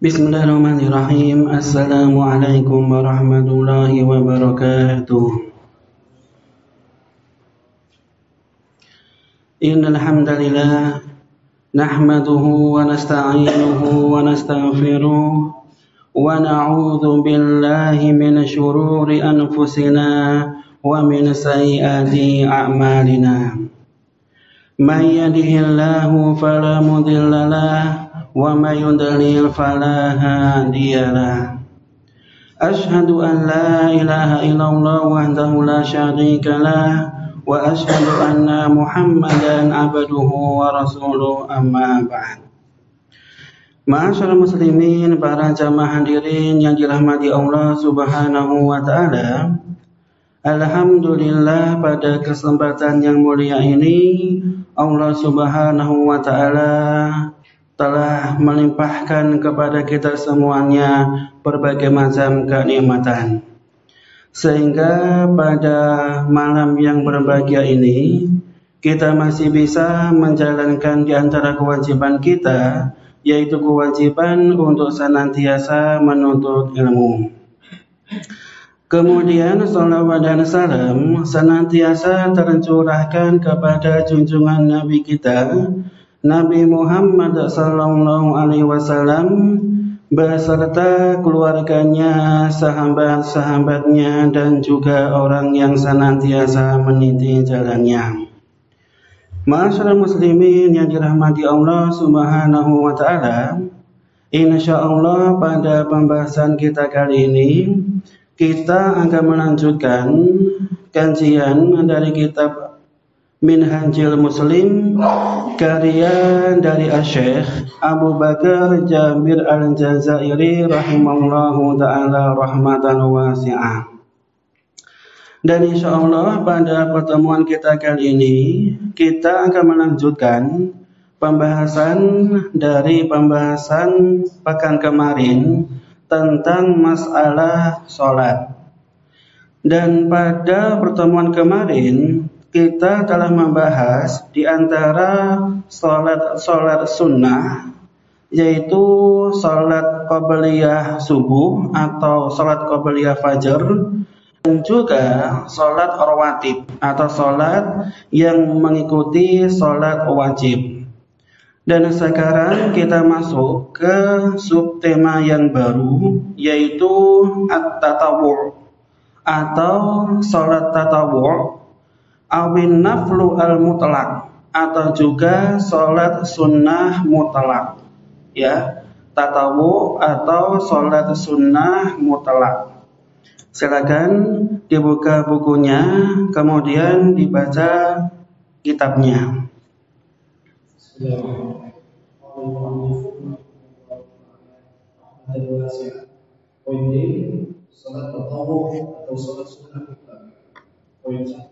Bismillahirrahmanirrahim. Assalamualaikum warahmatullahi wabarakatuh. Innal hamdalillah nahmaduhu wa nasta'inuhu wa nastaghfiruh wa na'udzu billahi min syururi anfusina wa min sayyiati a'malina. May yahdihillahu fala mudilla lahu wa may yudlil fala hadiyalah. Asyhadu an la ilaha illallah wahdahu la syarikalah wa asyhadu anna Muhammadan abduhu wa rasuluh, amma ba'd. Ma'asyiral muslimin, para jamaah hadirin yang dirahmati Allah Subhanahu wa taala. Alhamdulillah, pada kesempatan yang mulia ini Allah Subhanahu wa taala telah melimpahkan kepada kita semuanya berbagai macam kenikmatan, sehingga pada malam yang berbahagia ini kita masih bisa menjalankan di antara kewajiban kita, yaitu kewajiban untuk senantiasa menuntut ilmu. Kemudian salawat dan salam senantiasa tercurahkan kepada junjungan Nabi kita Nabi Muhammad sallallahu alaihi wasallam beserta keluarganya, sahabat-sahabatnya, dan juga orang yang senantiasa meniti jalannya. Ma'asyiral muslimin yang dirahmati Allah Subhanahu wa taala, insyaallah pada pembahasan kita kali ini kita akan melanjutkan kajian dari kitab Minhajul Muslim karya dari Asy-Syaikh Abu Bakar Jabir Al-Jazairi rahimahullahu ta'ala rahmatan wasi'ah. Dan insyaallah pada pertemuan kita kali ini kita akan melanjutkan pembahasan dari pembahasan pekan kemarin tentang masalah sholat. Dan pada pertemuan kemarin kita telah membahas di antara sholat sunnah, yaitu sholat qabliyah subuh atau sholat qabliyah fajar, dan juga sholat rawatib atau sholat yang mengikuti sholat wajib. Dan sekarang kita masuk ke subtema yang baru, yaitu at-tatawwu' atau sholat tatawwu' awin naflu al-mutlaq atau juga sholat sunnah mutlaq, ya, tatawu atau sholat sunnah mutlaq. Silakan dibuka bukunya, kemudian dibaca kitabnya. Sholat tatawu atau sholat sunnah mutlaq. Poin 1,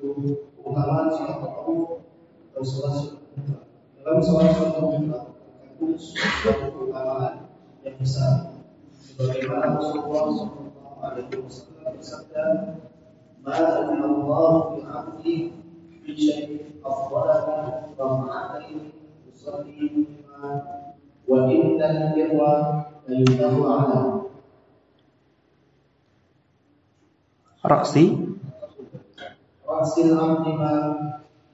keutamaan sholat tatawu atau sholat sunnah mutlaq. Dalam sholat sunnah mutlaq terkandung suatu keutamaan yang besar, sebagaimana Rasulullah sallallahu alaihi wasallam bersabda, "Ma Allah bi 'abdi fi syai'in afdala min raka'atain usalli wa inna al-birra la yudahu 'ala Rasil amtima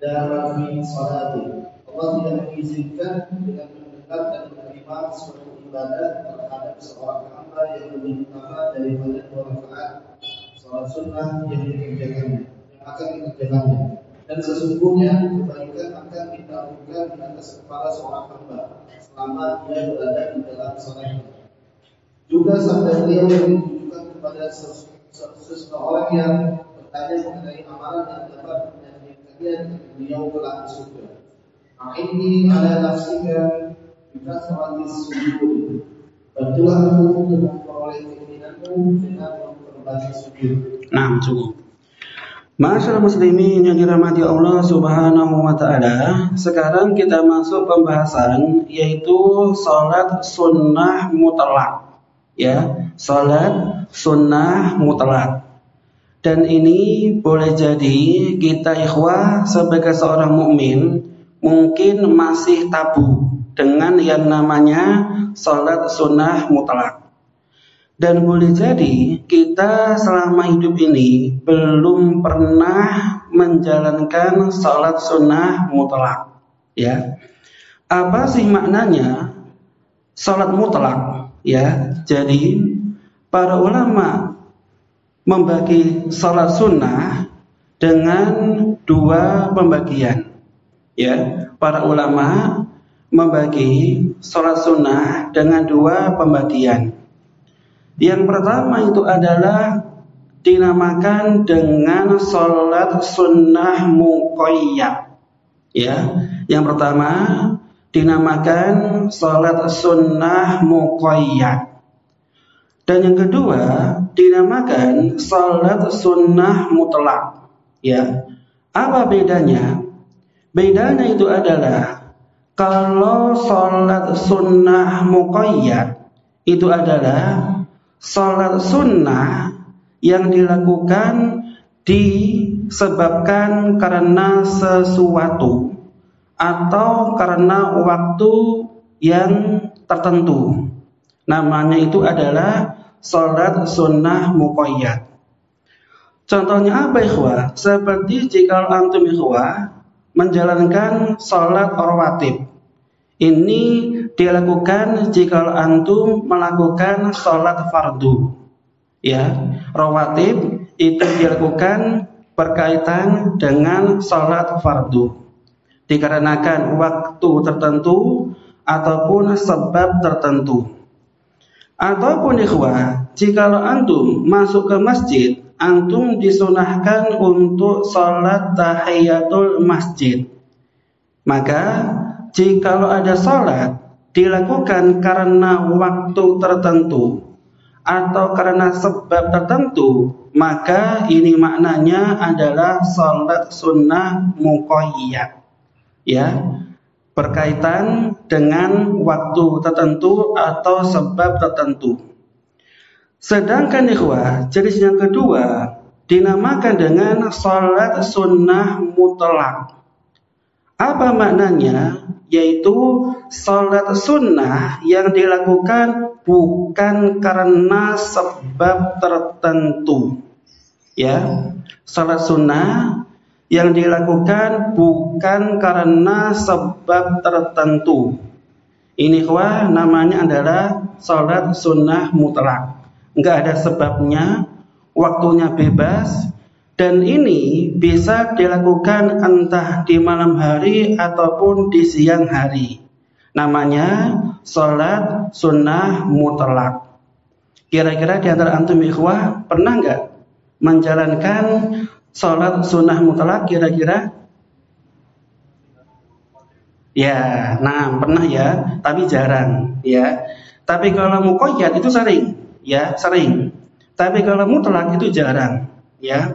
darat min salati." Allah tidak mengizinkan dengan mendengar dan menerima suatu ibadat terhadap seorang hamba yang lebih utama daripada 2 rakaat salat sunnah yang akan dikerjakannya. Dan sesungguhnya kebaikan akan ditanggung di atas kepala seorang hamba selama dia berada di dalam salatnya. Juga sabda beliau yang ditujukan kepada seseorang yang bertanya mengenai amalan yang dapat menjadikannya dengan beliau kelak di surga. A'inni ala nafsika bi kasratis sujud. Bantulah aku untuk memperoleh keinginanmu dengan memperbanyak sujud. Nah, cukup. Ma'asyiral muslimin yang dirahmati Allah Subhanahu wa taala, sekarang kita masuk pembahasan yaitu salat sunnah mutlaq. Ya, salat sunnah mutlaq. Dan ini boleh jadi kita ikhwah sebagai seorang mukmin mungkin masih tabu, dengan yang namanya sholat sunnah mutlak. Dan boleh jadi kita selama hidup ini belum pernah menjalankan sholat sunnah mutlak. Ya, apa sih maknanya sholat mutlak? Ya, jadi para ulama membagi sholat sunnah dengan dua pembagian. Ya, para ulama membagi sholat sunnah dengan dua pembagian. Yang pertama itu adalah dinamakan dengan sholat sunnah muqayyad. Ya, yang pertama dinamakan sholat sunnah muqayyad. Dan yang kedua dinamakan sholat sunnah mutlak. Ya, apa bedanya? Bedanya itu adalah kalau sholat sunnah muqayyad itu adalah sholat sunnah yang dilakukan disebabkan karena sesuatu atau karena waktu yang tertentu. Namanya itu adalah sholat sunnah muqayyad. Contohnya apa ikhwah? Seperti jika antum ikhwah menjalankan sholat rawatib. Ini dilakukan jika antum melakukan sholat fardu. Ya, rawatib itu dilakukan berkaitan dengan sholat fardu. Dikarenakan waktu tertentu ataupun sebab tertentu. Ataupun ikhwah, jika antum masuk ke masjid, antum disunahkan untuk sholat tahiyatul masjid. Maka jika ada sholat dilakukan karena waktu tertentu atau karena sebab tertentu, maka ini maknanya adalah sholat sunnah muqayyad. Ya, berkaitan dengan waktu tertentu atau sebab tertentu. Sedangkan ikhwah, jenis yang kedua dinamakan dengan sholat sunnah mutlak. Apa maknanya? Yaitu sholat sunnah yang dilakukan bukan karena sebab tertentu. Ya, sholat sunnah yang dilakukan bukan karena sebab tertentu. Ini ikhwah namanya adalah sholat sunnah mutlak. Enggak ada sebabnya, waktunya bebas. Dan ini bisa dilakukan entah di malam hari ataupun di siang hari. Namanya sholat sunnah mutlak. Kira-kira di antara antum ikhwah pernah nggak menjalankan sholat sunnah mutlak kira-kira? Ya, nah pernah ya, tapi jarang ya. Tapi kalau muqayyad itu sering, ya sering. Tapi kalau mutlak itu jarang, ya.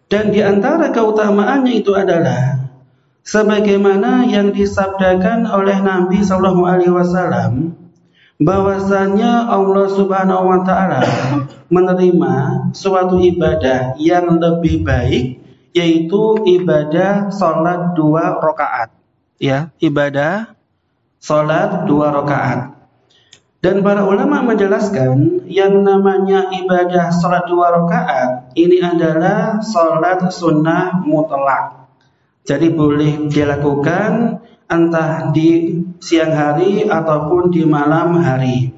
Dan di antara keutamaannya itu adalah sebagaimana yang disabdakan oleh Nabi SAW, bahwasanya Allah Subhanahu wa taala menerima suatu ibadah yang lebih baik, yaitu ibadah salat 2 rakaat. Ya, ibadah salat 2 rakaat. Dan para ulama menjelaskan yang namanya ibadah salat 2 rakaat ini adalah salat sunnah mutlak. Jadi boleh dilakukan entah di siang hari ataupun di malam hari.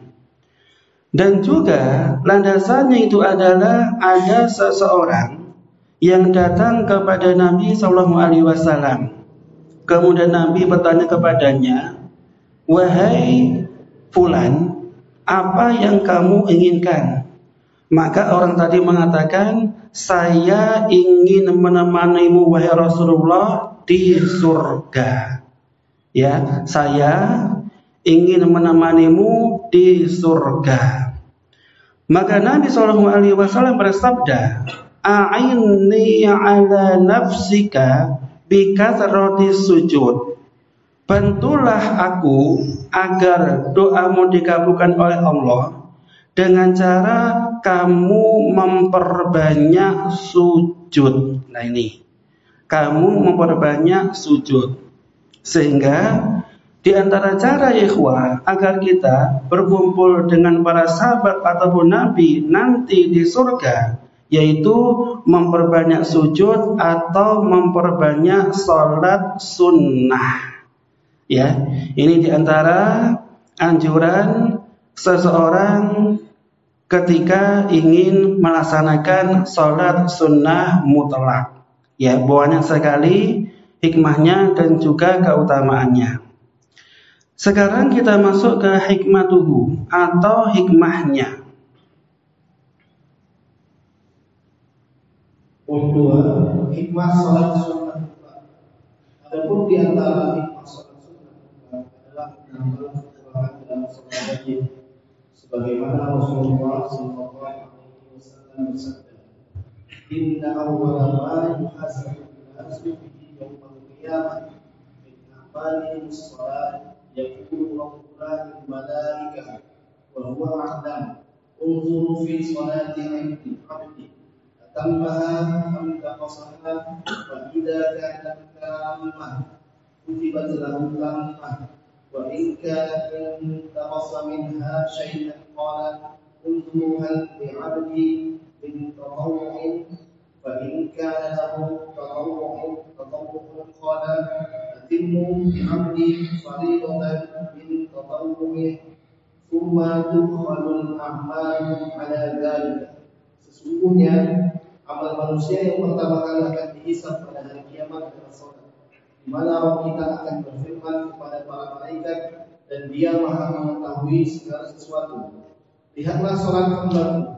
Dan juga landasannya itu adalah ada seseorang yang datang kepada Nabi SAW. Kemudian Nabi bertanya kepadanya, "Wahai fulan, apa yang kamu inginkan?" Maka orang tadi mengatakan, "Saya ingin menemanimu wahai Rasulullah di surga." Ya, saya ingin menemanimu di surga. Maka Nabi SAW bersabda, "A'inni ala nafsika bikathrati sujud." Bantulah aku agar doamu dikabulkan oleh Allah dengan cara kamu memperbanyak sujud. Nah ini, kamu memperbanyak sujud. Sehingga Di antara cara ikhwah agar kita berkumpul dengan para sahabat ataupun Nabi nanti di surga, yaitu memperbanyak sujud atau memperbanyak sholat sunnah. Ya, ini di antara anjuran seseorang ketika ingin melaksanakan sholat sunnah mutlak. Ya, banyak sekali hikmahnya dan juga keutamaannya. Sekarang kita masuk ke hikmatuhu atau hikmahnya. Kedua, hikmah salat sunnah. Adapun di antara hikmah salat sunnah adalah menambah kekurangan dalam salat wajib, sebagaimana Rasulullah sallallahu alaihi wasallam bersabda, "Inna awwala ma yuhasabu an-nasu bihi yawmal qiyamah min a'malihim as-salat." يقول ربنا الملائكة وهو أعلم انظر في صلاة عبدي أتمها أم نقصها فإذا كانت تامة كتبت له تامة وإن كانت انتقص منها شيئا قال انظر هل لعبدي من تطوع فإن كان له تطوع قال أتموا بعبدي فريضة من تطوعه ثم تدخل الأعمال على ذلك. Sesungguhnya amal manusia yang pertama kali akan dihisab pada hari kiamat adalah salat, di mana Allah kita akan berfirman kepada para malaikat dan Dia Maha mengetahui segala sesuatu. Lihatlah salat hambaku,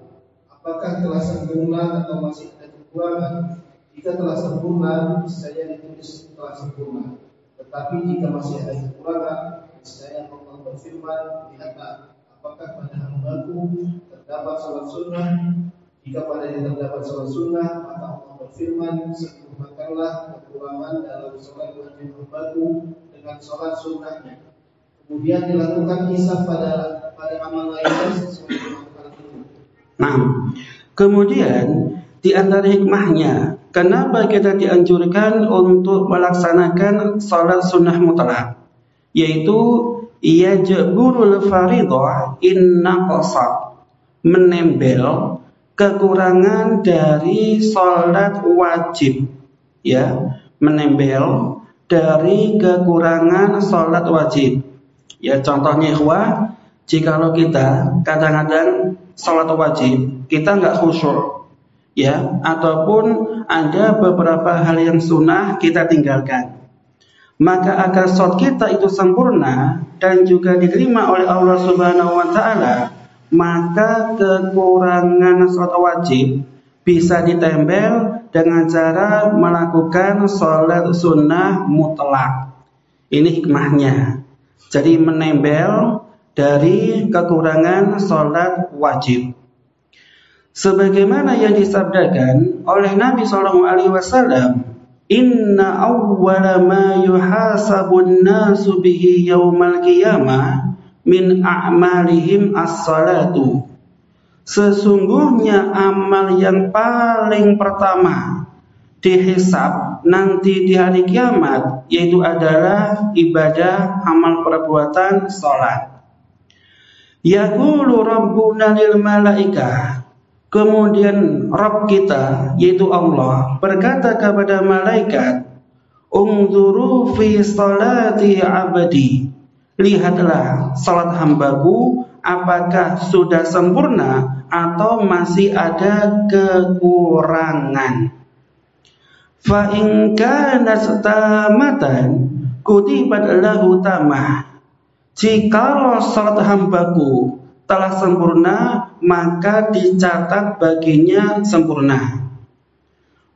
apakah telah sempurna atau masih ada kekurangan? Jika telah sempurna, saya ditulis telah sempurna. Tetapi jika masih ada kekurangan, saya Allah berfirman, lihatlah, apakah pada hambaku terdapat salat sunnah? Jika padanya terdapat salat sunnah, maka Allah berfirman, sempurnakanlah kekurangan dalam salat wajib hambaku dengan salat sunnahnya. Kemudian dilakukan hisab pada amal lainnya sesuai dengan hal itu. Nah, kemudian di antara hikmahnya, kenapa kita dianjurkan untuk melaksanakan salat sunnah mutlak, yaitu yajburul fariḍah in naqasat, menembel kekurangan dari salat wajib, ya, menembel dari kekurangan salat wajib. Ya, contohnya ikhwah, jikalau kita kadang-kadang salat wajib kita nggak khusyuk, ya, ataupun ada beberapa hal yang sunnah kita tinggalkan, maka agar salat kita itu sempurna dan juga diterima oleh Allah Subhanahu wa taala, maka kekurangan salat wajib bisa ditempel dengan cara melakukan salat sunnah mutlak. Ini hikmahnya. Jadi menempel dari kekurangan salat wajib. Sebagaimana yang disabdakan oleh Nabi sallallahu alaihi wasallam, "Inna awwala ma yuhasabun nasu bihi yaumal qiyamah min a'malihim as-salatu." Sesungguhnya amal yang paling pertama dihisab nanti di hari kiamat yaitu adalah ibadah amal perbuatan salat. Yaqulu rabbuna lil malaikah, kemudian Rabb kita yaitu Allah berkata kepada malaikat, "Unzuru fi salati abdi." Lihatlah salat hambaku apakah sudah sempurna atau masih ada kekurangan. Fa in kanat tamatan kutibat lahu tamah. Jikalau salat hambaku telah sempurna, maka dicatat baginya sempurna.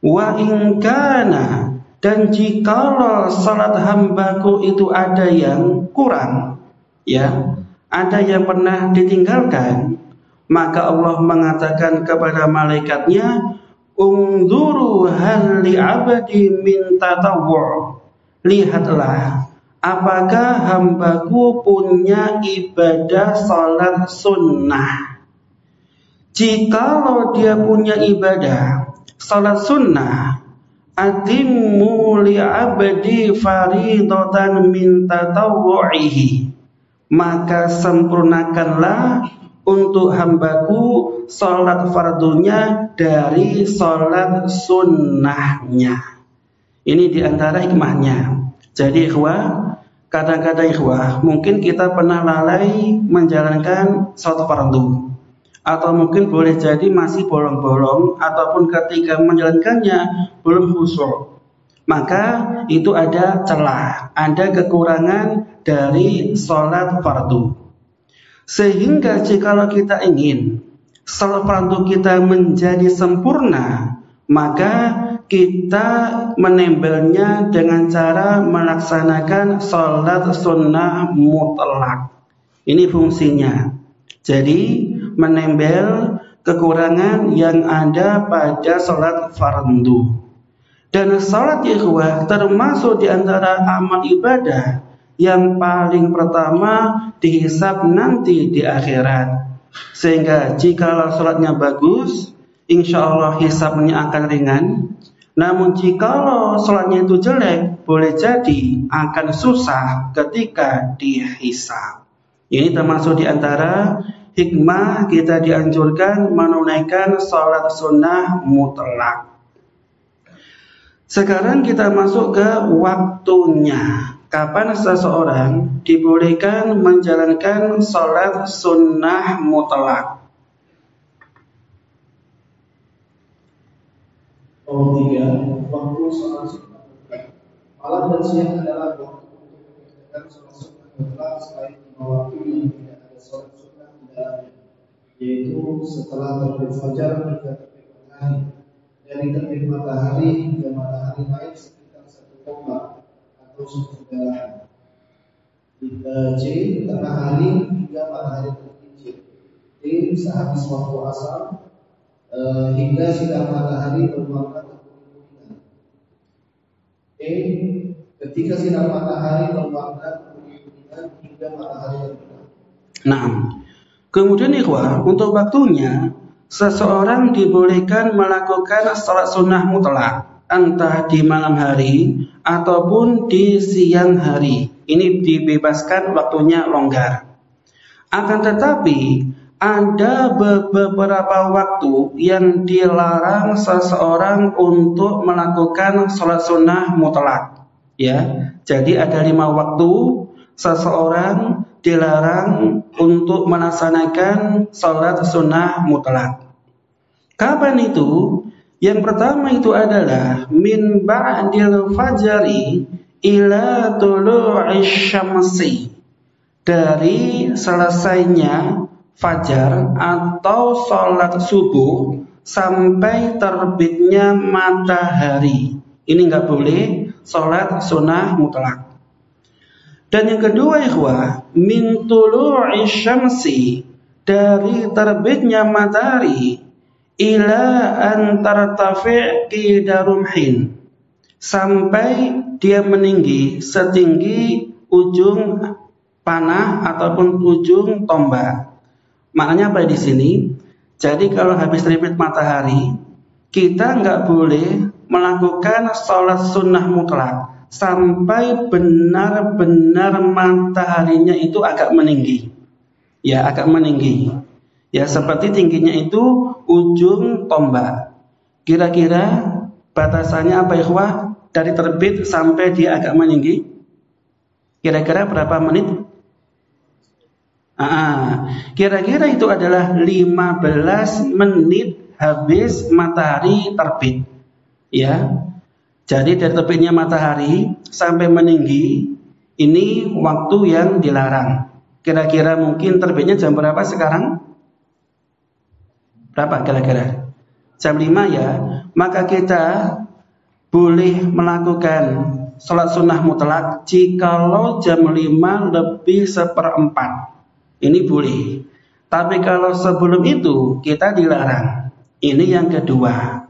Wa in kana, dan jikalau salat hambaku itu ada yang kurang, ya, ada yang pernah ditinggalkan, maka Allah mengatakan kepada malaikatnya, "Unzuru hal li 'abdi min tatawwu'." Lihatlah apakah hambaku punya ibadah salat sunnah. Jikalau dia punya ibadah salat sunnah, atimmu li'abdi faridatan min tatawwu'ihi, maka sempurnakanlah untuk hambaku sholat fardunya dari sholat sunnahnya. Ini diantara hikmahnya. Jadi ikhwah, kadang-kadang ikhwah, mungkin kita pernah lalai menjalankan sholat fardu, atau mungkin boleh jadi masih bolong-bolong, ataupun ketika menjalankannya belum khusyuk. Maka itu ada celah, ada kekurangan dari sholat fardu. Sehingga jikalau kita ingin sholat fardu kita menjadi sempurna, maka kita menembelnya dengan cara melaksanakan sholat sunnah mutlak. Ini fungsinya. Jadi menembel kekurangan yang ada pada sholat fardu. Dan sholat ikhwah termasuk di antara amal ibadah yang paling pertama dihisab nanti di akhirat. Sehingga jikalau sholatnya bagus, insya Allah hisabnya akan ringan. Namun jikalau sholatnya itu jelek, boleh jadi akan susah ketika dihisab. Ini termasuk di antara hikmah kita dianjurkan menunaikan sholat sunnah mutlak. Sekarang kita masuk ke waktunya. Kapan seseorang dibolehkan menjalankan sholat sunnah mutlak? Waktu sholat sunnah mutlak. Malam dan siang adalah waktu untuk mengerjakan sholat sunnah mutlak selain 5 waktu yang tidak ada sholat sunnah di dalamnya, yaitu setelah terbit fajar hingga terbit matahari, dari terbit matahari hingga matahari naik sekitar 1 tombak atau 1 belahan. J. Tengah hari hingga matahari tergelincir. D. Sehabis waktu asar hingga sinar matahari berwarna kekuning-kuningan. E. Ketika sinar matahari berwarna kekuning-kuningan hingga matahari terbenam. Nah, kemudian ikhwah, untuk waktunya seseorang dibolehkan melakukan sholat sunnah mutlak, entah di malam hari ataupun di siang hari. Ini dibebaskan, waktunya longgar. Akan tetapi ada beberapa waktu yang dilarang seseorang untuk melakukan sholat sunnah mutlak. Ya, jadi ada 5 waktu seseorang dilarang untuk melaksanakan sholat sunnah mutlak. Kapan itu? Yang pertama itu adalah min ba'dil fajri ila tulu'isy syamsi, dari selesainya fajar atau sholat subuh sampai terbitnya matahari. Ini enggak boleh sholat sunnah mutlak. Dan yang kedua ikhwah, min tulu'isy syamsi, dari terbitnya matahari ila an tartafi' qida rumhin, sampai dia meninggi setinggi ujung panah ataupun ujung tombak. Maknanya apa di sini? Jadi kalau habis terbit matahari, kita nggak boleh melakukan sholat sunnah mutlak sampai benar-benar mataharinya itu agak meninggi. Ya, agak meninggi. Ya, seperti tingginya itu ujung tombak. Kira-kira batasannya apa ikhwah? Dari terbit sampai dia agak meninggi, kira-kira berapa menit? Kira-kira itu adalah 15 menit habis matahari terbit. Ya, jadi dari terbitnya matahari sampai meninggi, ini waktu yang dilarang. Kira-kira mungkin terbitnya jam berapa sekarang? Berapa kira-kira? Jam 5 ya. Maka kita boleh melakukan sholat sunnah mutlak jikalau jam 5 lebih 1/4. Ini boleh. Tapi kalau sebelum itu kita dilarang. Ini yang kedua.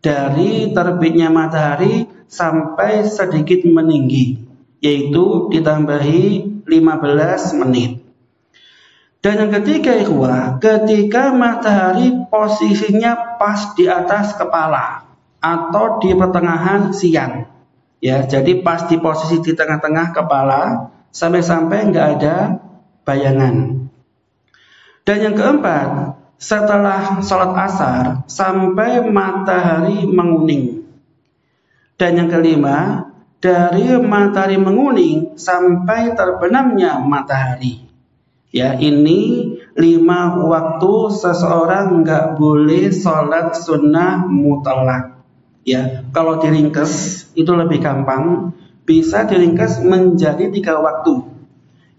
Dari terbitnya matahari sampai sedikit meninggi, yaitu ditambahi 15 menit. Dan yang ketiga ikhwah, ketika matahari posisinya pas di atas kepala. atau di pertengahan siang. Ya, jadi pas di posisi di tengah-tengah kepala sampai-sampai nggak ada bayangan. Dan yang keempat, setelah sholat asar sampai matahari menguning. Dan yang kelima, dari matahari menguning sampai terbenamnya matahari. Ya, ini 5 waktu seseorang nggak boleh sholat sunnah mutlak. Ya, kalau diringkas itu lebih gampang, bisa diringkas menjadi 3 waktu.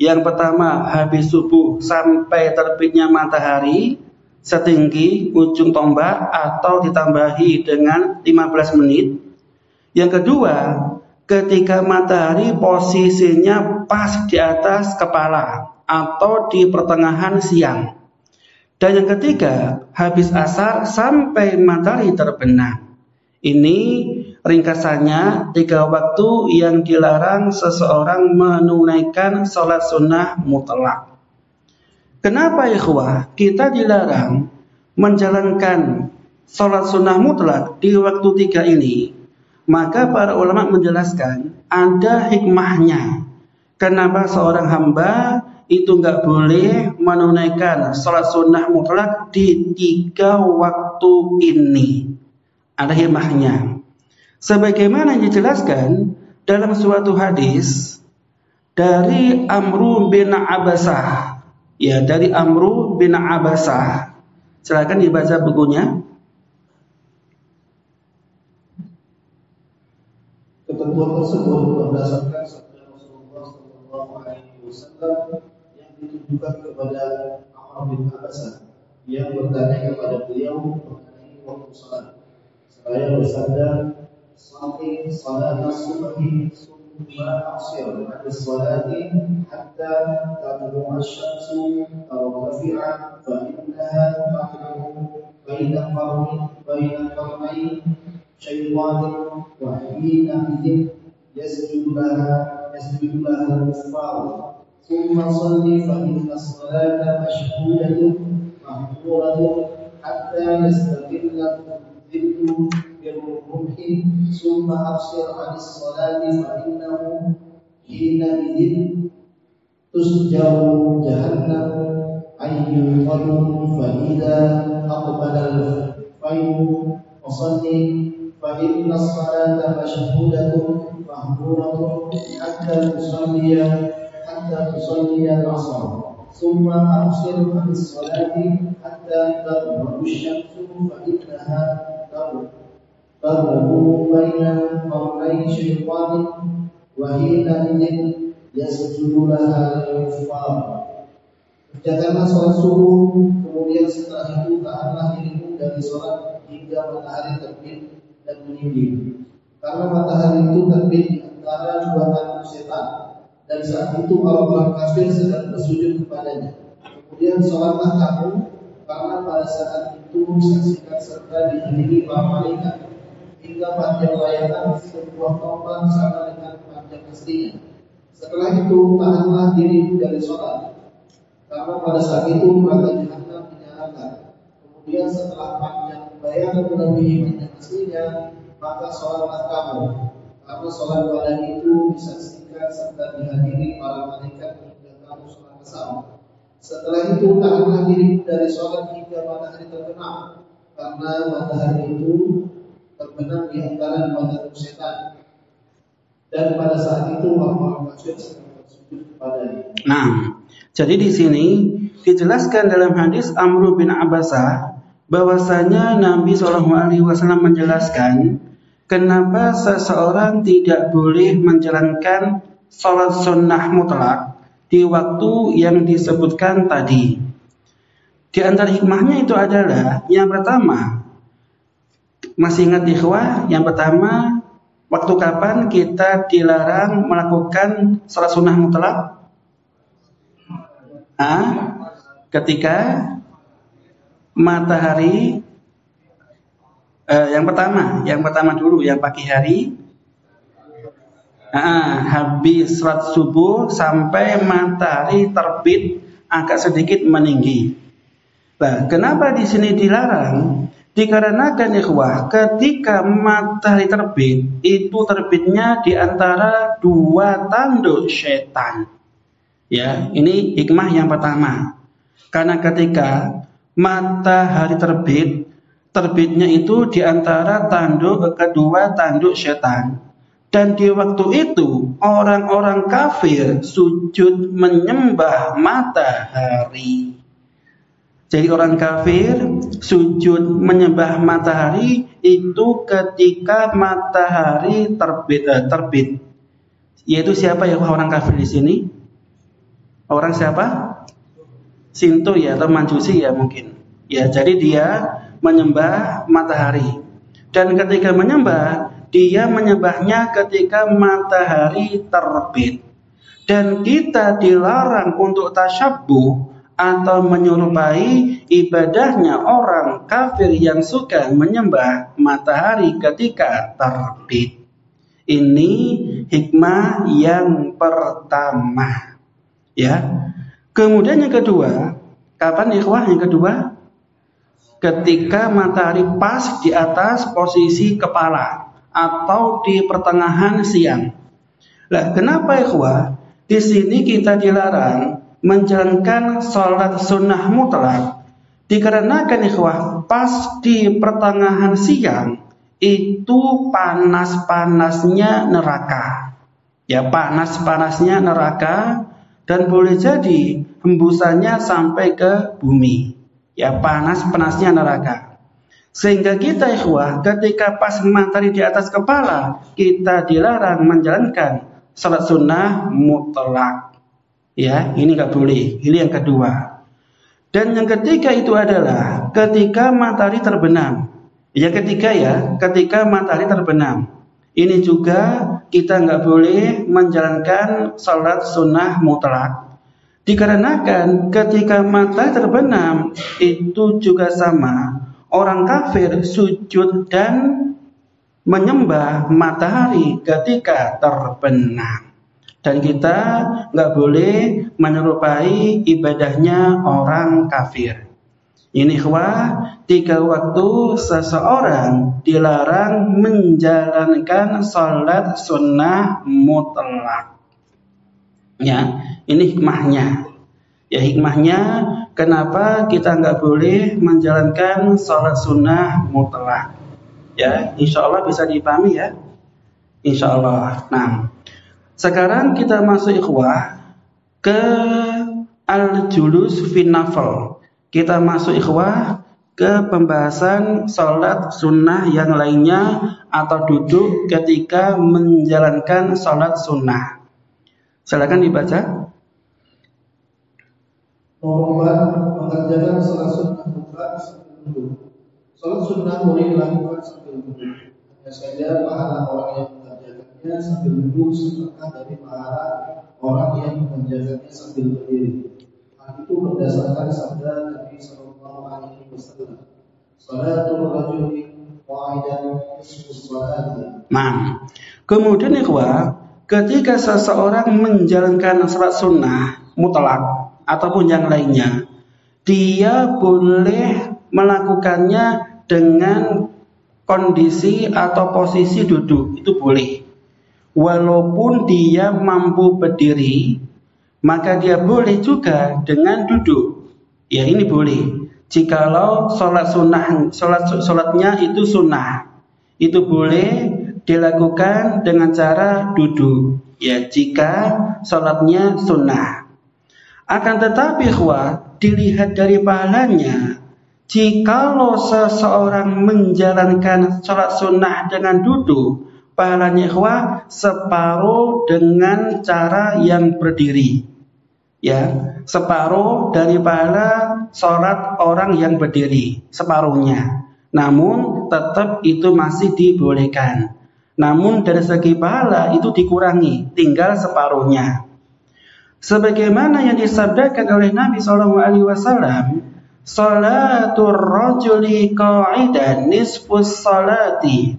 Yang pertama, habis subuh sampai terbitnya matahari setinggi ujung tombak atau ditambahi dengan 15 menit. Yang kedua, ketika matahari posisinya pas di atas kepala atau di pertengahan siang. Dan yang ketiga, habis asar sampai matahari terbenam. Ini ringkasannya 3 waktu yang dilarang seseorang menunaikan sholat sunnah mutlak. Kenapa ikhwah kita dilarang menjalankan sholat sunnah mutlak di waktu 3 ini? Maka para ulama menjelaskan ada hikmahnya. Kenapa seorang hamba itu nggak boleh menunaikan sholat sunnah mutlak di 3 waktu ini? Ada hikmahnya. Sebagaimana yang dijelaskan dalam suatu hadis dari Amru bin Abasah. Ya, dari Amru bin Abasah. Silakan dibaca bukunya. Ketentuan tersebut berdasarkan sabda Rasulullah SAW yang ditujukan kepada Amr bin Abasah yang bertanya kepada beliau mengenai waktu salat. Saya bersabda, "Salli salat as-subhi summa aqsir as-salati hatta tadlu asy-syamsu aw tafi'a fa innaha tahdu baina qarnay syaitan wa hina yasjudu laha al-kuffar. Summa salli fa inna as-salata mashhudatun mahmuratun hatta yastaqilla dhillu birruhi. Summa absir 'anis salati fa innahu hina idin tusjaru jahannam ayyul qadum fa idza aqbala al-fayru wasalli fa inna as-salata mashhudatun mahmuratun hatta tusalliya al-'asr. Summa absir 'anis salati hatta tadhhabu asy-syamsu fa innaha tadhhabu baina qarnay syaitan wa hina idin yasjudu laha al-kuffar. Kerjakanlah sholat subuh, kemudian setelah itu tahanlah dirimu dari sholat hingga matahari terbit dan meninggi. Karena matahari itu terbit di antara 2 tangan setan, dan saat itu orang-orang kafir sedang bersujud kepadanya. Kemudian sholatlah kamu, karena pada saat itu disaksikan serta dihadiri para malaikat, hingga panjang layangan sebuah tombak sama dengan panjang mestinya. Setelah itu tahanlah dirimu dari sholat, karena pada saat itu neraka jahannam dinyalakan. Kemudian setelah panjang bayangan melebihi panjang mestinya, maka sholatlah kamu, karena sholat pada itu disaksikan serta dihadiri para malaikat hingga kamu sholat bersama. Setelah itu tahanlah dirimu dari sholat hingga matahari terbenam, karena matahari itu terbenam di antara 2 tangan setan. Dan pada saat itu orang-orang kafir sedang bersujud kepadanya. Nah, jadi di sini dijelaskan dalam hadis Amr bin Abasah bahwasanya Nabi SAW menjelaskan kenapa seseorang tidak boleh menjalankan sholat sunnah mutlak di waktu yang disebutkan tadi. Di antara hikmahnya itu adalah yang pertama, masih ingat ikhwah, yang pertama, waktu kapan kita dilarang melakukan sholat sunnah mutlak? Ketika matahari yang pertama dulu, yang pagi hari, habis sholat subuh sampai matahari terbit agak sedikit meninggi. Nah, kenapa di sini dilarang? Dikarenakan ikhwah, ketika matahari terbit, itu terbitnya di antara dua tanduk syaitan. Ya, ini hikmah yang pertama. Karena ketika matahari terbit, terbitnya itu di antara kedua tanduk syaitan. Dan di waktu itu orang-orang kafir sujud menyembah matahari. Jadi orang kafir sujud menyembah matahari itu ketika matahari terbit. Yaitu siapa ya orang kafir di sini? Orang siapa? Sinto ya atau Majusi ya mungkin. Ya, jadi dia menyembah matahari. Dan ketika menyembah, dia menyembahnya ketika matahari terbit. Dan kita dilarang untuk tasyabbuh atau menyerupai ibadahnya orang kafir yang suka menyembah matahari ketika terbit. Ini hikmah yang pertama. Ya. Kemudian yang kedua, kapan ikhwah yang kedua? Ketika matahari pas di atas posisi kepala atau di pertengahan siang. Lah, kenapa ikhwah? Di sini kita dilarang menjalankan sholat sunnah mutlak, dikarenakan ikhwah pas di pertengahan siang itu panas-panasnya neraka. Ya, panas-panasnya neraka dan boleh jadi hembusannya sampai ke bumi. Ya, panas-panasnya neraka. Sehingga kita ikhwah ketika pas matahari di atas kepala, kita dilarang menjalankan sholat sunnah mutlak. Ya, ini nggak boleh. Ini yang kedua. Dan yang ketiga itu adalah ketika matahari terbenam. Yang ketiga ya, ketika matahari terbenam. Ini juga kita nggak boleh menjalankan sholat sunnah mutlak. Dikarenakan ketika matahari terbenam itu juga sama. Orang kafir sujud dan menyembah matahari ketika terbenam. Dan kita nggak boleh menyerupai ibadahnya orang kafir. Ini ikhwah, 3 waktu seseorang dilarang menjalankan sholat sunnah mutlak. Ya, ini hikmahnya. Ya, hikmahnya kenapa kita nggak boleh menjalankan sholat sunnah mutlak. Ya, insya Allah bisa dipahami ya. Insya Allah. Nah, sekarang kita masuk ikhwah ke al-julus fin nafl. Kita masuk ikhwah ke pembahasan sholat sunnah yang lainnya atau duduk ketika menjalankan sholat sunnah. Silakan dibaca. Nomor 4, mengerjakan sholat sunnah mutlak sambil duduk. Sholat sunnah boleh dilakukan sambil duduk. Hanya saja pahala orang yang mengerjakannya sambil duduk setengah dari pahala orang yang mengerjakannya sambil berdiri. Hal itu berdasarkan sabda Nabi Sallallahu Alaihi Wasallam. Salatul rajuli qa'idan nisfus salati. Nah, kemudian ikhwah, ketika seseorang menjalankan sholat sunnah mutlak ataupun yang lainnya, dia boleh melakukannya dengan kondisi atau posisi duduk, itu boleh. Walaupun dia mampu berdiri, maka dia boleh juga dengan duduk. Ya, ini boleh. Jikalau sholatnya itu sunnah, itu boleh dilakukan dengan cara duduk. Ya, jika sholatnya sunnah. Akan tetapi ikhwah, dilihat dari pahalanya, jikalau seseorang menjalankan sholat sunnah dengan duduk, pahalanya ikhwah separuh dengan cara yang berdiri. Ya, separuh dari pahala sholat orang yang berdiri, separuhnya. Namun tetap itu masih dibolehkan. Namun dari segi pahala itu dikurangi, tinggal separuhnya. Sebagaimana yang disabdakan oleh Nabi SAW, Salatul rajuli qa'idan nisfus salati.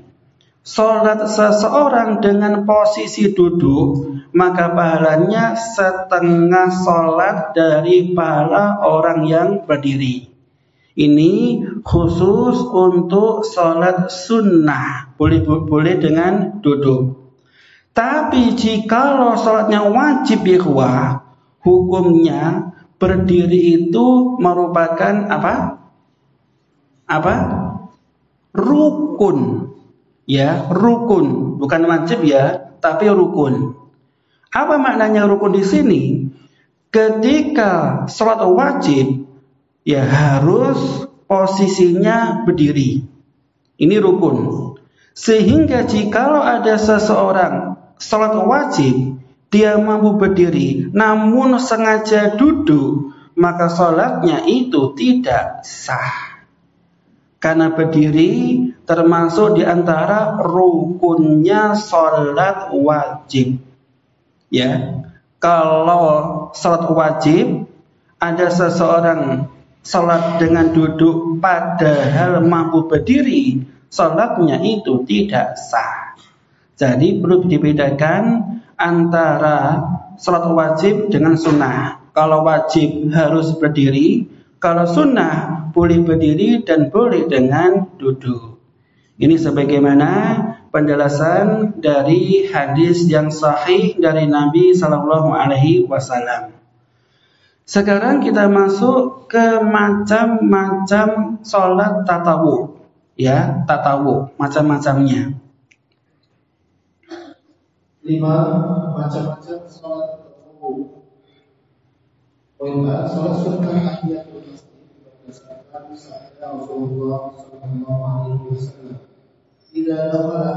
Salat seseorang dengan posisi duduk, maka pahalanya setengah salat dari pahala orang yang berdiri. Ini khusus untuk sholat sunnah, boleh dengan duduk. Tapi jika sholatnya wajib ikhwah, hukumnya berdiri itu merupakan apa? Rukun. Ya, rukun, bukan wajib ya, tapi rukun. Apa maknanya rukun di sini? Ketika sholat wajib, ya harus posisinya berdiri. Ini rukun. Sehingga jikalau ada seseorang sholat wajib, dia mampu berdiri, namun sengaja duduk, maka sholatnya itu tidak sah. Karena berdiri termasuk di antara rukunnya sholat wajib. Ya, kalau sholat wajib, ada seseorang sholat dengan duduk padahal mampu berdiri, sholatnya itu tidak sah. Jadi perlu dibedakan antara sholat wajib dengan sunnah. Kalau wajib harus berdiri, kalau sunnah boleh berdiri dan boleh dengan duduk. Ini sebagaimana penjelasan dari hadis yang sahih dari Nabi Sallallahu Alaihi Wasallam. Sekarang kita masuk ke macam-macam sholat tatawu, ya, tatawu, macam-macamnya. 5. Macam-macam sholat tatawu. Poin A, sholat sunnah tahiyatul masjid berdasarkan sabda Rasulullah Sallallahu Alaihi Wasallam. Idza dakhala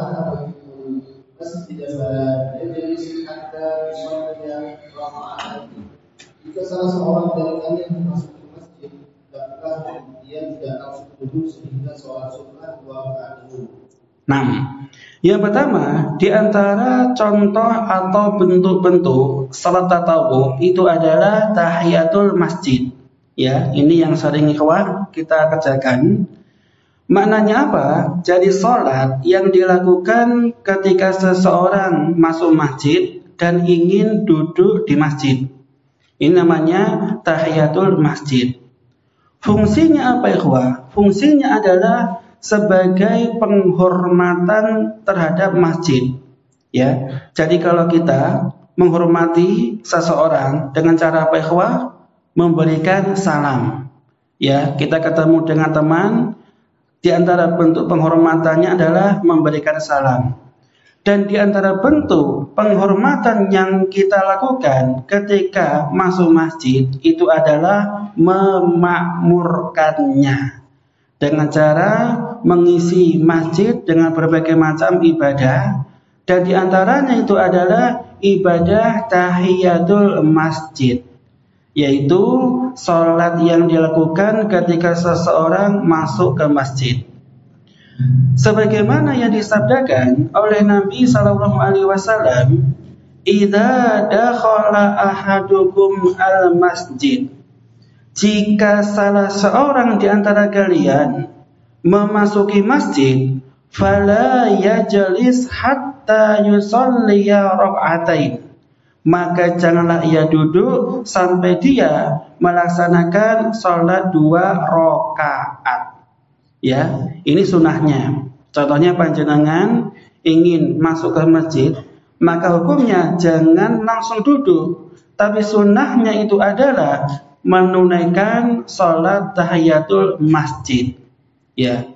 ahadukum masjid fala yajlis hatta yusalli raka'atayn. Jika salah seorang dari kalian memasuki masjid, hendaklah dia tidak langsung duduk sehingga sholat sunnah 2 rakaat dulu. Nah, yang pertama di antara contoh atau bentuk-bentuk salat tatawu itu adalah tahiyatul masjid. Ya, ini yang sering ikhwah kita kerjakan. Maknanya apa? Jadi sholat yang dilakukan ketika seseorang masuk masjid dan ingin duduk di masjid. Ini namanya tahiyatul masjid. Fungsinya apa ikhwah? Fungsinya adalah sebagai penghormatan terhadap masjid. Ya, jadi kalau kita menghormati seseorang dengan cara apa ikhwah? Memberikan salam. Ya, kita ketemu dengan teman, di antara bentuk penghormatannya adalah memberikan salam. Dan di antara bentuk penghormatan yang kita lakukan ketika masuk masjid itu adalah memakmurkannya. Dengan cara mengisi masjid dengan berbagai macam ibadah. Dan di antaranya itu adalah ibadah tahiyatul masjid. Yaitu sholat yang dilakukan ketika seseorang masuk ke masjid. Sebagaimana yang disabdakan oleh Nabi Sallallahu Alaihi Wasallam, "Idza dakhala ahadukum al-masjid." Jika salah seorang di antara kalian memasuki masjid, fala yajlis hatta yusalliya raka'atain. Maka janganlah ia duduk sampai dia melaksanakan sholat 2 rakaat. Ya, ini sunnahnya. Contohnya panjenengan ingin masuk ke masjid, maka hukumnya jangan langsung duduk. Tapi sunnahnya itu adalah menunaikan sholat tahiyatul masjid. Ya.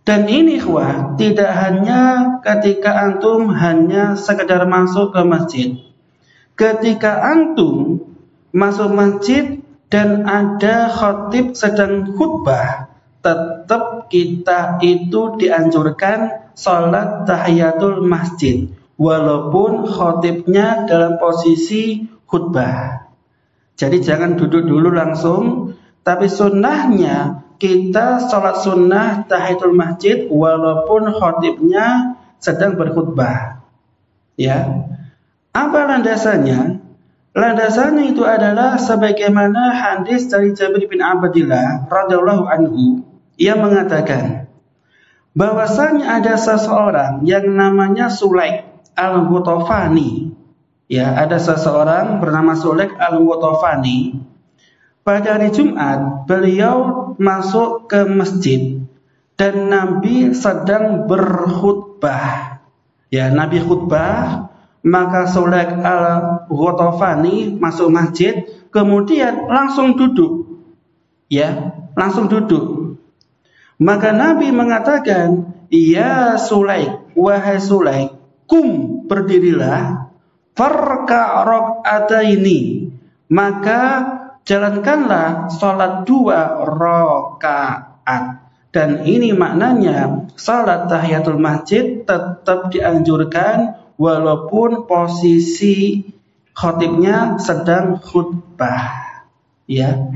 Dan ini ikhwah, tidak hanya ketika antum hanya sekedar masuk ke masjid. Ketika antum masuk masjid dan ada khatib sedang khutbah, tetap kita itu dianjurkan sholat tahiyatul masjid, walaupun khatibnya dalam posisi khutbah. Jadi jangan duduk dulu langsung, tapi sunnahnya kita sholat sunnah tahiyatul masjid walaupun khatibnya sedang berkhutbah. Ya. Apa landasannya? Landasannya itu adalah sebagaimana hadis dari Jabir bin Abdillah radhiyallahu anhu yang mengatakan bahwasanya ada seseorang yang namanya Sulaik al-Ghutafani. Ya, ada seseorang bernama Sulaik al-Ghutafani. pada hari Jumat beliau masuk ke masjid dan Nabi sedang berkhutbah. Ya, Nabi khutbah, maka Sulaik al-Ghatafani masuk masjid, kemudian langsung duduk. Ya, langsung duduk. Maka Nabi mengatakan, "Ya Sulaik, wahai Sulaik, kum, berdirilah, farka' rak'ataini, maka jalankanlah salat 2 rakaat." Dan ini maknanya salat tahiyatul masjid tetap dianjurkan walaupun posisi khatibnya sedang khutbah. Ya.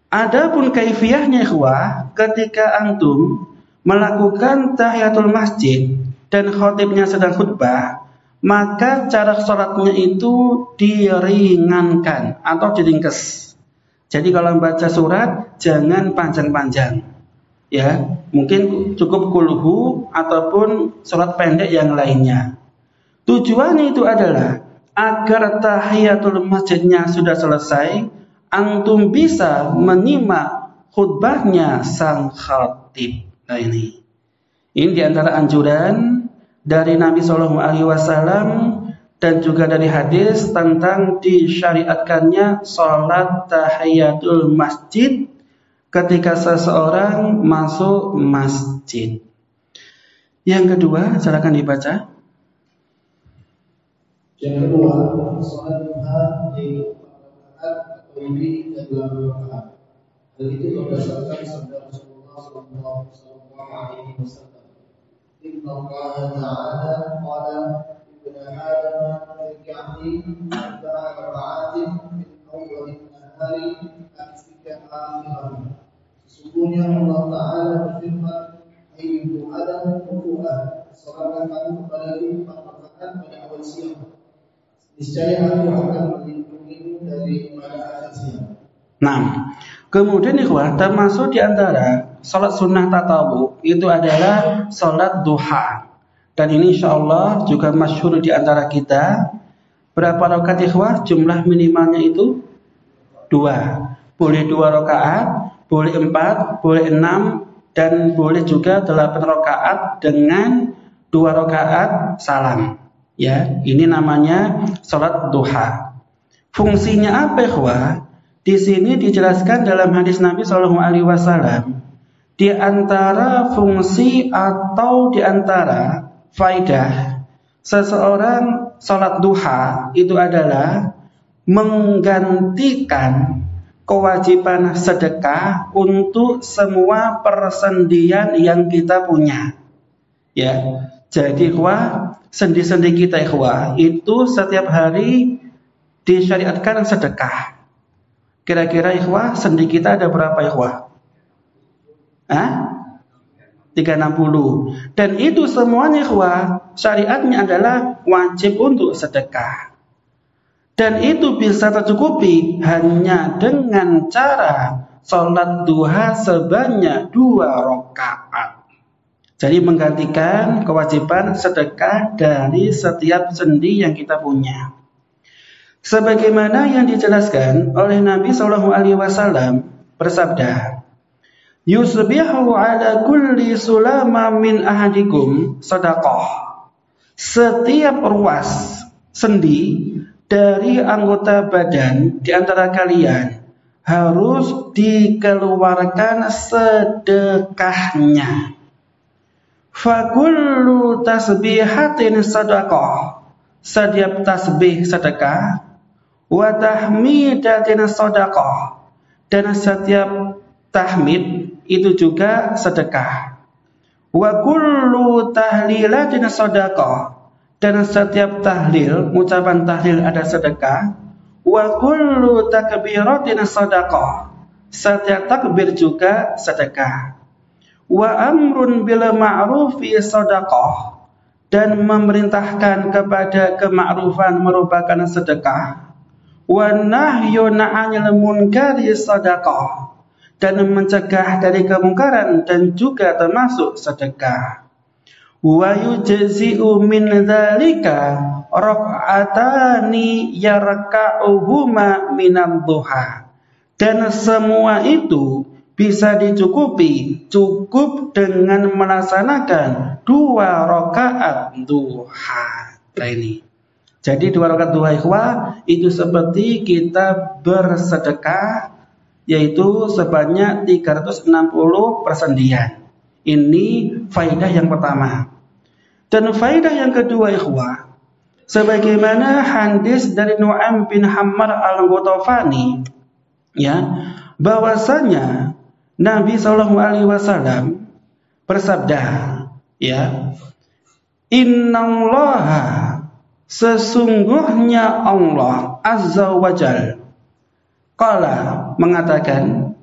Adapun kaifiyahnya ikhwah, ketika antum melakukan tahiyatul masjid dan khatibnya sedang khutbah, maka cara sholatnya itu diringankan atau diringkes. Jadi kalau membaca surat jangan panjang-panjang. Ya, mungkin cukup kulhu ataupun surat pendek yang lainnya. Tujuannya itu adalah agar tahiyatul masjidnya sudah selesai, antum bisa menyimak khutbahnya sang khatib. Nah ini diantara anjuran dari Nabi SAW dan juga dari hadis tentang disyariatkannya salat tahiyatul masjid ketika seseorang masuk masjid. Yang kedua, silakan dibaca. Yang kedua, salat duha yaitu 4 rakaat atau lebih dan 8 rakaat. Hal itu berdasarkan sabda Rasulullah sallallahu alaihi wasallam. Inna Allah Ta'ala qala ibna Adam irka'ni 4 raka'atin min awwalin nahari aksika akhiran. Sesungguhnya Allah Ta'ala berfirman, "Hai ibnu Adam, ruku'ah, salatlah kamu kepadaku 4 rakaat pada awal siang. Niscaya aku akan melindungimu daripada akhir siang." Nah, kemudian ikhwah, termasuk di antara salat sunnah tatawu itu adalah salat duha. Dan ini insyaallah juga masyhur di antara kita. Berapa rakaat ikhwah? Jumlah minimalnya itu 2. Boleh 2 rakaat, boleh 4, boleh 6, dan boleh juga 8 rakaat dengan 2 rakaat salam. Ya, ini namanya salat duha. Fungsinya apa ikhwah? Di sini dijelaskan dalam hadis Nabi SAW, di antara fungsi atau di antara faidah seseorang salat duha itu adalah menggantikan kewajiban sedekah untuk semua persendian yang kita punya. Ya, jadi ikhwah, sendi-sendi kita ikhwah itu setiap hari disyariatkan sedekah. Kira-kira ikhwah, sendi kita ada berapa ikhwah? 360. Dan itu semuanya ikhwah, syariatnya adalah wajib untuk sedekah. Dan itu bisa tercukupi hanya dengan cara sholat duha sebanyak 2 rakaat. Jadi menggantikan kewajiban sedekah dari setiap sendi yang kita punya. Sebagaimana yang dijelaskan oleh Nabi SAW bersabda, "Yusbihu ala kulli sulama min ahadikum sadaqah." Setiap ruas sendi dari anggota badan di antara kalian harus dikeluarkan sedekahnya. Fakullu tasbihatin sadaqah. Setiap tasbih sedekah. Wa tahmidatin sadaqah. Dan setiap tahmid itu juga sedekah. Wa kullu tahlilatin sadaqah. Dan setiap tahlil, ucapan tahlil ada sedekah. Wa kullu takbiratin sadaqah. Setiap takbir juga sedekah. Wa amrun bil ma'rufi sadaqah. Dan memerintahkan kepada kema'rufan merupakan sedekah. Wa nahyun 'anil munkari sadaqah. Dan mencegah dari kemungkaran dan juga termasuk sedekah. Wa yujzi'u min dzalika rak'atani yarka'uhuma minadh duha. Dan semua itu bisa dicukupi cukup dengan melaksanakan 2 rakaat duha. Nah ini. Jadi 2 rakaat duha ikhwah itu seperti kita bersedekah, yaitu sebanyak 360 persendian. Ini faidah yang pertama. Dan faidah yang kedua ikhwah, sebagaimana hadis dari Nu'aim bin Hammar al-Ghatafani, ya, bahwasanya Nabi Shallallahu Alaihi Wasallam bersabda, ya, Innallaha, sesungguhnya Allah Azza wa Jal, qala, mengatakan,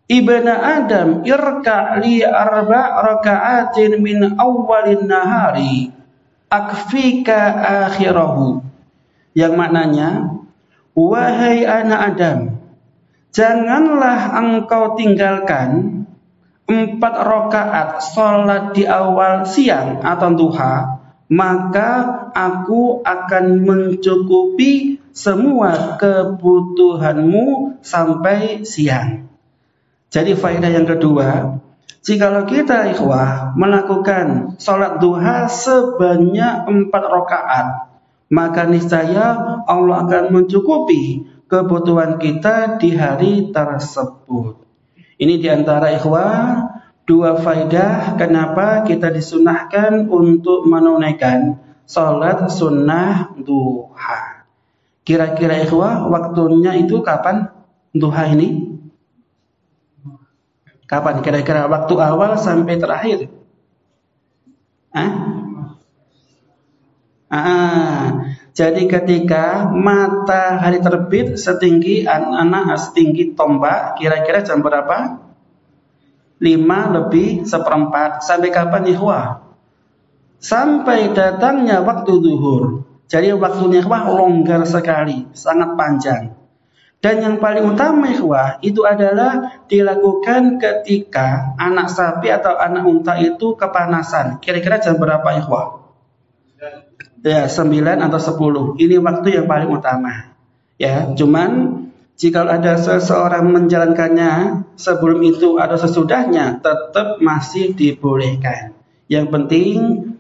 Ibnu Adam irka' li 4 raka'atin min awwalin nahari akfika akhirahu. Yang maknanya, wahai anak Adam, janganlah engkau tinggalkan 4 rakaat sholat di awal siang atau duha, maka aku akan mencukupi semua kebutuhanmu sampai siang. Jadi faedah yang kedua, jikalau kita ikhwah melakukan sholat duha sebanyak 4 rakaat, maka niscaya Allah akan mencukupi kebutuhan kita di hari tersebut. Ini diantara ikhwah 2 faedah kenapa kita disunahkan untuk menunaikan sholat sunnah duha. Kira-kira ikhwah waktunya itu kapan duha ini? Kapan kira-kira waktu awal sampai terakhir? Jadi ketika matahari terbit setinggi setinggi tombak, kira-kira jam berapa? 5:04. Sampai kapan ikhwah? Sampai datangnya waktu zuhur. Jadi waktunya ikhwah longgar sekali, sangat panjang. Dan yang paling utama ikhwah itu adalah dilakukan ketika anak sapi atau anak unta itu kepanasan. Kira-kira jam berapa ikhwah? Ya, 9 atau 10. Ini waktu yang paling utama. Ya, cuman jika ada seseorang menjalankannya sebelum itu atau sesudahnya, tetap masih dibolehkan. Yang penting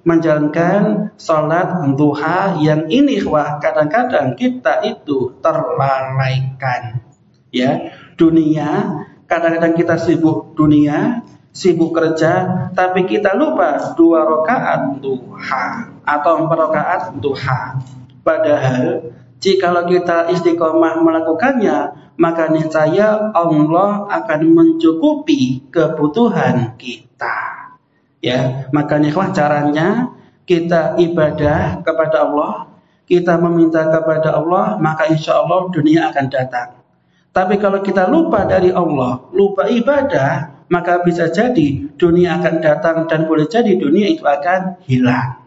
menjalankan sholat duha yang ini ikhwah kadang-kadang kita itu terlalaikan. Ya, dunia kadang-kadang kita sibuk dunia, sibuk kerja, tapi kita lupa 2 rakaat duha atau 4 rakaat duha. Padahal jikalau kita istiqomah melakukannya, maka niscaya Allah akan mencukupi kebutuhan kita. Ya, makanya ikhwah caranya kita ibadah kepada Allah, kita meminta kepada Allah, maka insya Allah dunia akan datang. Tapi kalau kita lupa dari Allah, lupa ibadah, maka bisa jadi dunia akan datang dan boleh jadi dunia itu akan hilang.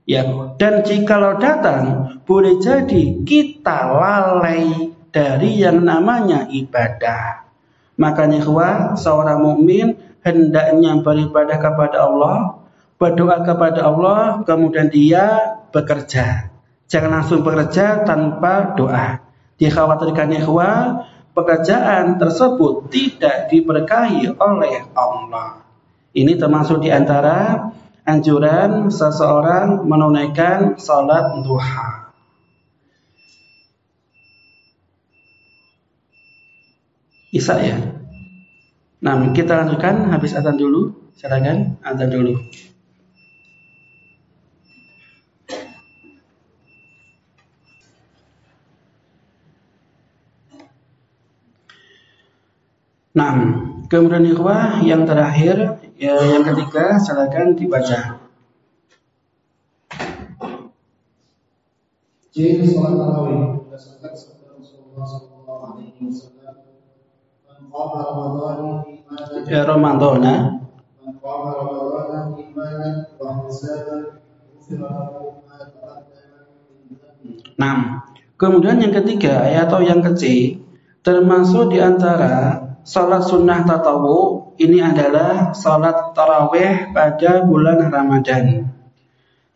Ya, dan jikalau datang, boleh jadi kita lalai dari yang namanya ibadah. Makanya ikhwah, seorang mukmin hendaknya beribadah kepada Allah, berdoa kepada Allah, kemudian dia bekerja. Jangan langsung bekerja tanpa doa. Dikhawatirkan ikhwah, pekerjaan tersebut tidak diberkahi oleh Allah. Ini termasuk di antara anjuran seseorang menunaikan salat duha. Isa ya. Nah, kita lanjutkan habis adzan dulu. Silakan adzan dulu. Nah, kemudian ikhwah yang terakhir, yang ketiga, silakan dibaca. Jadi salat tarawih berdasarkan sabda Rasulullah SAW. Ramadhana. Nah, kemudian yang ketiga atau yang kecil, termasuk di antara salat sunnah tatawu, ini adalah salat tarawih pada bulan Ramadan.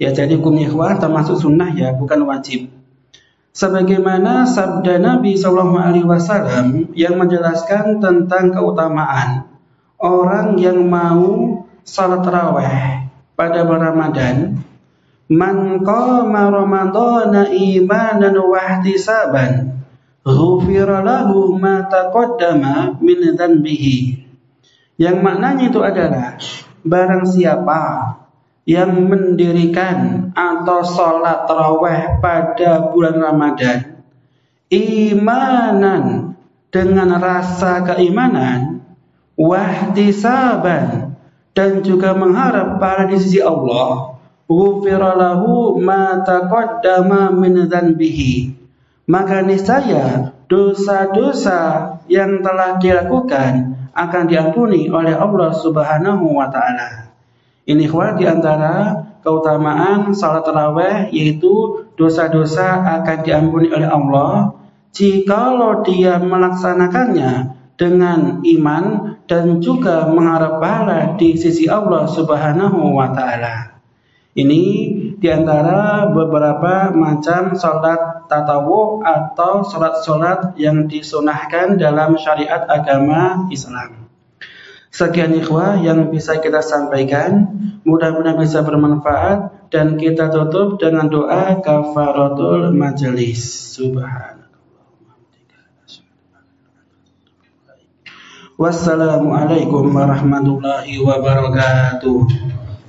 Ya, jadi hukumnya ikhwah termasuk sunnah ya, bukan wajib. Sebagaimana sabda Nabi SAW yang menjelaskan tentang keutamaan orang yang mau salat tarawih pada bulan Ramadan, man qama ramadhana imanan wa ihtisaban ghufira lahu ma taqaddama min dhanbihi. Yang maknanya itu adalah barang siapa yang mendirikan atau sholat tarawih pada bulan Ramadan imanan dengan rasa keimanan, wahtisaban dan juga mengharap pahala di sisi Allah, ghufira lahu ma taqaddama min dhanbihi, maka niscaya dosa-dosa yang telah dilakukan akan diampuni oleh Allah Subhanahu wa taala. Ini di antara keutamaan salat tarawih, yaitu dosa-dosa akan diampuni oleh Allah jikalau dia melaksanakannya dengan iman dan juga mengharap pahala di sisi Allah Subhanahu wa taala. Ini di antara beberapa macam salat tatawu atau salat-salat yang disunahkan dalam syariat agama Islam. Sekian ikhwah yang bisa kita sampaikan, mudah-mudahan bisa bermanfaat, dan kita tutup dengan doa kafaratul majelis. Wassalamualaikum warahmatullahi wabarakatuh.